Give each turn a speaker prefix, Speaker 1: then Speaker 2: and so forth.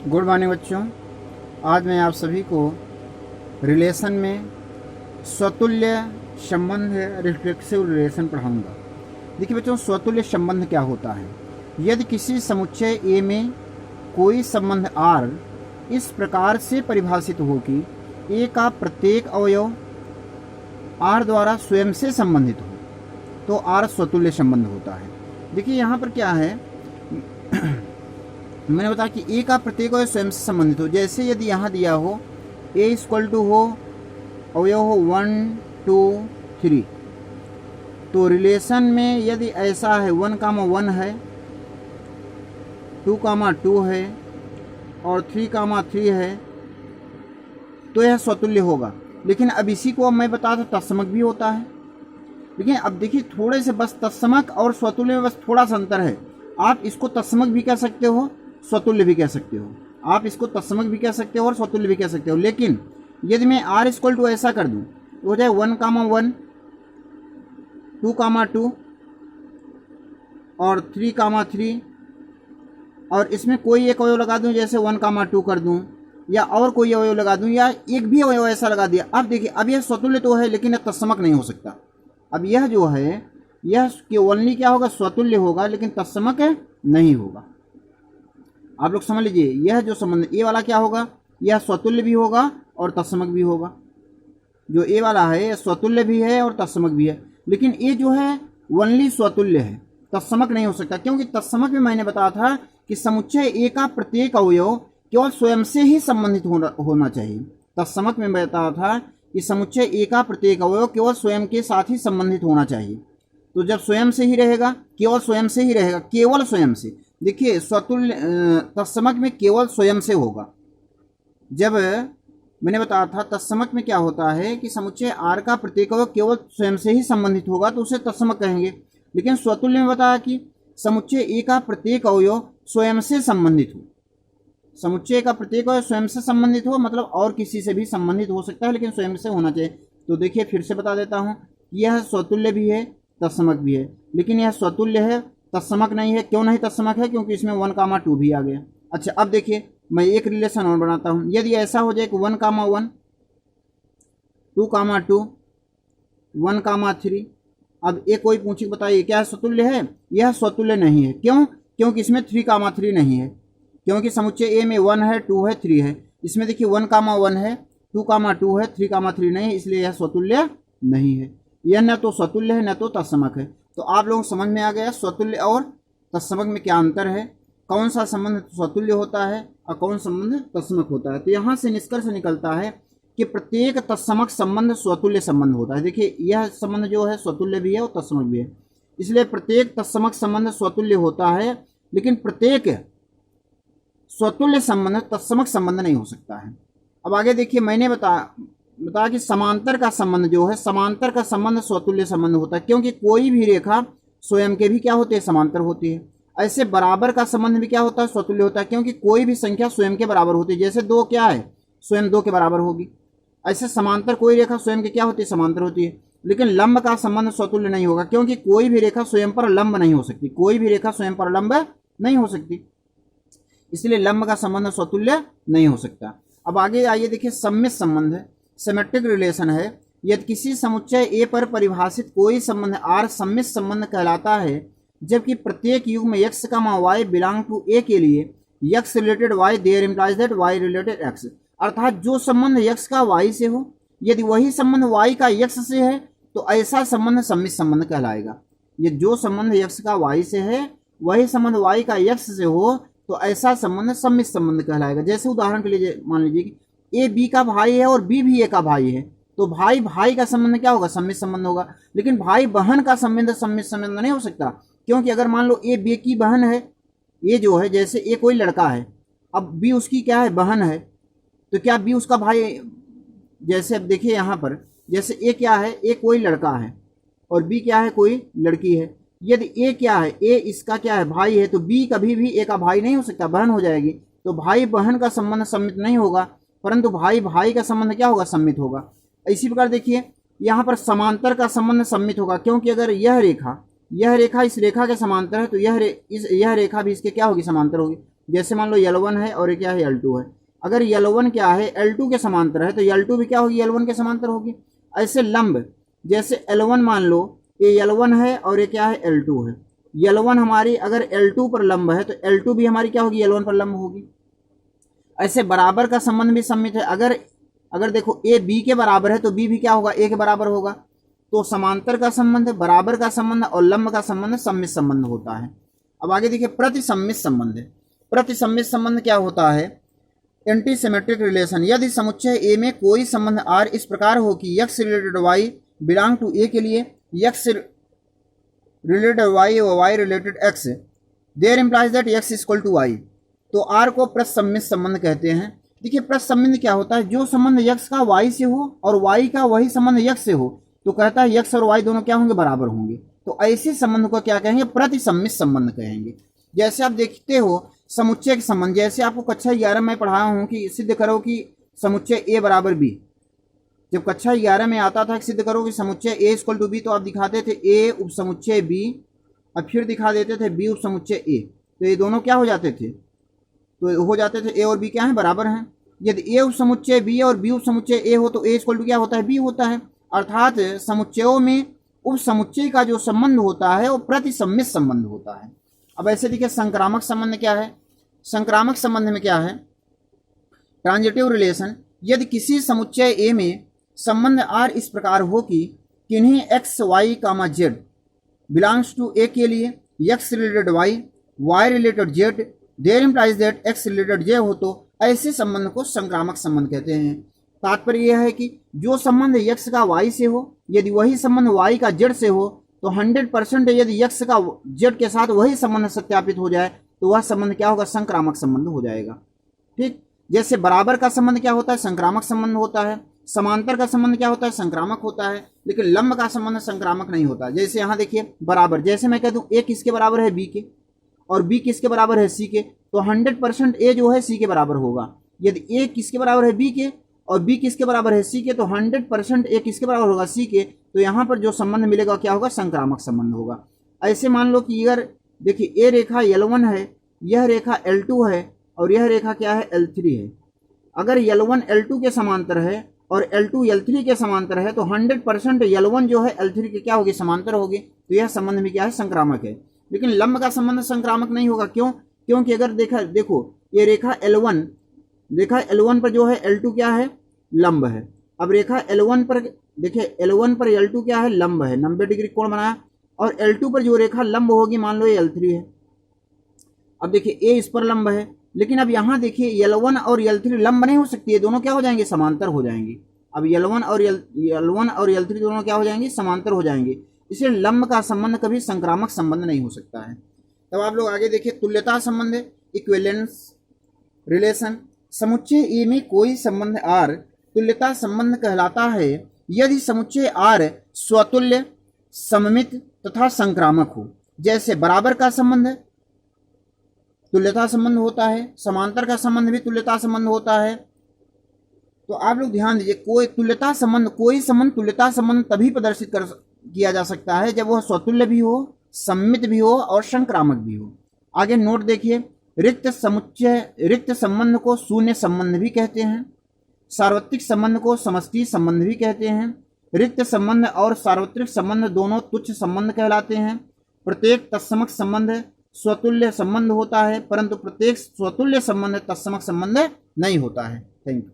Speaker 1: Good morning बच्चों। आज मैं आप सभी को रिलेशन में स्वतुल्य संबंध रिफ्लेक्सिव रिलेशन पढ़ाऊंगा। देखिए बच्चों, स्वतुल्य संबंध क्या होता है। यदि किसी समुच्चय ए में कोई संबंध आर इस प्रकार से परिभाषित हो कि ए का प्रत्येक अवयव आर द्वारा स्वयं से संबंधित हो तो आर स्वतुल्य संबंध होता है। देखिए यहाँ पर क्या है, मैंने बताया कि ए का प्रत्येक अवयव स्वयं से संबंधित हो। जैसे यदि यहाँ दिया हो ए इक्वल टू हो अवयव हो 1 2 3, तो रिलेशन में यदि ऐसा है 1,1 है, 2,2 है और 3,3 है तो यह स्वतुल्य होगा। लेकिन अब इसी को अब मैं बता था तत्समक भी होता है। लेकिन अब देखिए थोड़े से बस तत्समक और स्वतुल्य में बस थोड़ा सा अंतर है। आप इसको तत्समक भी कह सकते हो, स्वतुल्य भी कह सकते हो। आप इसको तत्समक भी कह सकते हो और स्वतुल्य भी कह सकते हो। लेकिन यदि मैं आर इक्वल टू ऐसा कर दूं तो हो जाए 1,1 2,2 और 3,3 और इसमें कोई एक अवयव लगा दूं, जैसे 1,2 कर दूं या और कोई अवयव लगा दूं या एक भी अवयव ऐसा लगा दिया। अब देखिए, अब यह स्वतुल्य तो है लेकिन यह तत्समक नहीं हो सकता। अब यह जो है यह केवल क्या होगा, स्वतुल्य होगा लेकिन तत्समक नहीं होगा। आप लोग समझ लीजिए, यह जो संबंध ए वाला क्या होगा, यह स्वतुल्य भी होगा और तत्समक भी होगा। जो ए वाला है यह स्वतुल्य भी है और तत्समक भी है। लेकिन ए जो है ओनली स्वतुल्य है, तत्समक नहीं हो सकता। क्योंकि तत्समक में मैंने बताया था कि समुच्चय ए का प्रत्येक अवयव केवल स्वयं से ही संबंधित होना चाहिए। तत्समक में बताया था कि समुच्चय ए का प्रत्येक अवयव केवल स्वयं के साथ ही संबंधित होना चाहिए। तो जब स्वयं से ही रहेगा, केवल स्वयं से ही रहेगा, केवल स्वयं से। देखिए स्वतुल्य तत्समक में केवल स्वयं से होगा। जब मैंने बताया था तत्समक में क्या होता है कि समुच्चय आर का प्रत्येक अवयव केवल स्वयं से ही संबंधित होगा तो उसे तत्समक कहेंगे। लेकिन स्वतुल्य में बताया कि समुच्चय ए का प्रत्येक अवयव स्वयं से संबंधित हो। समुच्चय का प्रत्येक अवयव स्वयं से संबंधित हो मतलब और किसी से भी संबंधित हो सकता है लेकिन स्वयं से होना चाहिए। तो देखिए फिर से बता देता हूँ, यह स्वतुल्य भी है तत्समक भी है, लेकिन यह स्वतुल्य है तत्समक नहीं है। क्यों नहीं तत्समक है? क्योंकि इसमें 1,2 भी आ गया। अच्छा, अब देखिए मैं एक रिलेशन और बनाता हूँ। यदि ऐसा हो जाए कि 1,1 2,2 1,3, अब एक कोई पूछे बताइए क्या स्वतुल्य है? यह स्वतुल्य नहीं है। क्यों? क्योंकि इसमें 3,3 नहीं है। क्योंकि समुच्चय ए में 1 है 2 है 3 है। इसमें देखिए 1,1 है 2,2 है 3,3 नहीं है, इसलिए यह स्वतुल्य नहीं है। यह न तो स्वतुल्य है न तो तत्समक है। तो आप लोगों को समझ में आ गया स्वतुल्य और तत्समक में क्या अंतर है, कौन सा संबंध स्वतुल्य होता है और कौन संबंध तत्समक होता है। तो यहाँ से निष्कर्ष निकलता है कि प्रत्येक तत्समक संबंध स्वतुल्य संबंध होता है। देखिए यह संबंध जो है स्वतुल्य भी है और तत्समक भी है, इसलिए प्रत्येक तत्समक संबंध स्वतुल्य होता है। लेकिन प्रत्येक स्वतुल्य संबंध तत्समक संबंध नहीं हो सकता है। अब आगे देखिए, मैंने बताया कि समांतर का संबंध जो है, समांतर का संबंध स्वतुल्य संबंध होता है। क्योंकि कोई भी रेखा स्वयं के भी क्या होती है, समांतर होती है। ऐसे बराबर का संबंध भी क्या होता है, स्वतुल्य होता है। क्योंकि कोई भी संख्या स्वयं के बराबर होती है। जैसे 2 क्या है, स्वयं 2 के बराबर होगी। ऐसे समांतर कोई रेखा स्वयं के क्या होती है, समांतर होती है। लेकिन लंब का संबंध स्वतुल्य नहीं होगा, क्योंकि कोई भी रेखा स्वयं पर लंब नहीं हो सकती। कोई भी रेखा स्वयं पर लंब नहीं हो सकती, इसलिए लंब का संबंध स्वतुल्य नहीं हो सकता। अब आगे आइए देखिए, सम्मित संबंध है, सिमेट्रिक रिलेशन है। यदि किसी समुच्चय ए पर परिभाषित कोई संबंध आर सम्मित संबंध कहलाता है, जबकि प्रत्येक युग्म x, y belong to A के लिए x related y there implies that y related x। अर्थात जो संबंध x का y से हो, यदि वही संबंध y का x से है तो ऐसा संबंध सम्मित संबंध कहलाएगा। ये जो संबंध x का y से है वही संबंध y का x से हो तो ऐसा संबंध सम्मित संबंध कहलाएगा। जैसे उदाहरण के लिए मान लीजिए कि ए बी का भाई है और बी भी ए का भाई है, तो भाई भाई का संबंध क्या होगा, सम्मित संबंध होगा। लेकिन भाई बहन का संबंध सम्मित संबंध नहीं हो सकता। क्योंकि अगर मान लो ए बी की बहन है, ये जो है जैसे ए कोई लड़का है, अब बी उसकी क्या है, बहन है, तो क्या बी उसका भाई? जैसे अब देखिए यहाँ पर, जैसे ए क्या है, ए कोई लड़का है और बी क्या है, कोई लड़की है। यदि ए क्या है, ए इसका क्या है, भाई है, तो बी कभी भी ए का भाई नहीं हो सकता, बहन हो जाएगी। तो भाई बहन का संबंध सम्मित नहीं होगा, परंतु भाई भाई का संबंध क्या होगा, सम्मित होगा। इसी प्रकार देखिए यहाँ पर समांतर का संबंध सम्मित होगा। क्योंकि अगर यह रेखा इस रेखा के समांतर है तो यह रेखा भी इसके क्या होगी, समांतर होगी। जैसे मान लो L1 है और ये क्या है L2 है। अगर L1 क्या है L2 के समांतर है तो L2 भी क्या होगी L1 के समांतर होगी। ऐसे लंब जैसे L1 मान लो ये L1 है और ये क्या है L2 है। L1 हमारी अगर L2 पर लंब है तो L2 भी हमारी क्या होगी L1 पर लंब होगी। ऐसे बराबर का संबंध भी सम्मित है। अगर देखो A B के बराबर है तो B भी क्या होगा A के बराबर होगा। तो समांतर का संबंध, बराबर का संबंध और लंब का संबंध सम्मित संबंध होता है। अब आगे देखिए प्रतिसम्मित संबंध। प्रतिसम्मित संबंध क्या होता है? Anti symmetric relation. यदि समुच्चय ए में कोई संबंध आर इस प्रकार हो कि x related y belong to A के लिए x रिलेटेड y और y related x, there implies that x equal to y, तो r को प्रतिसम्मित संबंध कहते हैं। देखिए प्रतिसम्बंध क्या होता है? जो संबंध x का y से हो और y का वही संबंध x से हो तो कहता है x और y दोनों क्या होंगे बराबर होंगे। तो ऐसे संबंध को क्या कहेंगे? प्रतिसम्मित संबंध कहेंगे। जैसे आप देखते हो समुच्चय के संबंध, जैसे आपको कक्षा 11 में पढ़ाया हूं कि सिद्ध करो कि समुच्चय a बराबर b। जब कक्षा 11 में आता था कि सिद्ध करो कि समुच्चय a इक्वल टू b, तो आप दिखाते थे a उप समुच्चय b और फिर दिखा देते थे b उप समुच्चय a। तो ये दोनों क्या हो जाते थे? तो हो जाते थे a और b क्या है बराबर हैं। यदि a उप समुच्चय b और b उप समुच्चय a हो तो a इक्वल टू क्या होता है? b होता है। अर्थात समुच्चयों में उप समुच्चय का जो संबंध होता है वो प्रतिसम्मित संबंध होता है। अब ऐसे देखिए संक्रामक संबंध क्या है? संक्रामक संबंध में क्या है? Transitive relation. यदि किसी समुच्चय ए में संबंध आर इस प्रकार हो कि किन्हीं x y comma z belongs to A के लिए x related y, y related z, there implies that x related z हो, तो ऐसे संबंध को संक्रामक संबंध कहते हैं। तात्पर्य यह है कि जो संबंध x का y से हो यदि वही संबंध y का z से हो तो 100% यदि x का z के साथ वही संबंध सत्यापित हो जाए तो वह संबंध क्या होगा? संक्रामक संबंध हो जाएगा। ठीक, जैसे बराबर का संबंध क्या होता है? संक्रामक संबंध होता है। समांतर का संबंध क्या होता है? संक्रामक होता है। लेकिन लंब का संबंध संक्रामक नहीं होता। जैसे यहाँ देखिए बराबर, जैसे मैं कह दूं a किसके बराबर है? b के, और b किसके बराबर है? c के, तो 100% a जो है c के बराबर होगा। यदि a किसके बराबर है? b के, और b किसके बराबर है? c के, तो 100% a किसके बराबर होगा? c के। तो यहाँ पर जो संबंध मिलेगा क्या होगा? संक्रामक संबंध होगा। ऐसे मान लो कि अगर देखिए a रेखा L1 है, यह रेखा L2 है और यह रेखा क्या है? L3 है। अगर L1 L2 के समांतर है और L2 L3 के समांतर है तो 100% L1 जो है L3 के क्या होगी? समांतर होगी। तो यह संबंध भी क्या है? संक्रामक है। लेकिन लंब का संबंध संक्रामक नहीं होगा। क्यों? क्योंकि अगर देखो ये रेखा L1 पर जो है L2 क्या है? लंब है। अब रेखा L1 पर देखिए, L1 पर L2 क्या है? लंब है, 90 डिग्री कोण बनाया। और L2 पर जो रेखा लंब होगी मान लो ये L3 है। अब देखिए a इस पर लंब है, लेकिन अब यहाँ देखिए L1 और L3 लंब नहीं हो सकती है, दोनों क्या हो जाएंगे? समांतर हो जाएंगे। अब L1 और L3 दोनों क्या हो जाएंगे? समांतर हो जाएंगे। इसलिए लंब का संबंध कभी संक्रामक संबंध नहीं हो सकता है। तब आप लोग आगे देखिए तुल्यता संबंध, इक्विवेलेंस रिलेशन। समुच्चय ए में कोई संबंध आर तुल्यता संबंध कहलाता है यदि समुच्चय आर स्वतुल्य, सममित तथा संक्रामक हो। जैसे बराबर का संबंध तुल्यता संबंध होता है, समांतर का संबंध भी तुल्यता संबंध होता है। तो आप लोग ध्यान दीजिए, कोई संबंध तुल्यता संबंध तभी प्रदर्शित किया जा सकता है जब वह स्वतुल्य भी हो, सममित भी हो और संक्रामक भी हो। आगे नोट देखिए, रिक्त संबंध को शून्य संबंध भी कहते हैं। सार्वत्रिक संबंध को समष्टि संबंध भी कहते हैं। रिक्त संबंध और सार्वत्रिक संबंध दोनों तुच्छ संबंध कहलाते हैं। प्रत्येक तत्समक संबंध स्वतुल्य संबंध होता है, परंतु प्रत्येक स्वतुल्य संबंध तत्समक संबंध नहीं होता है। Thank you.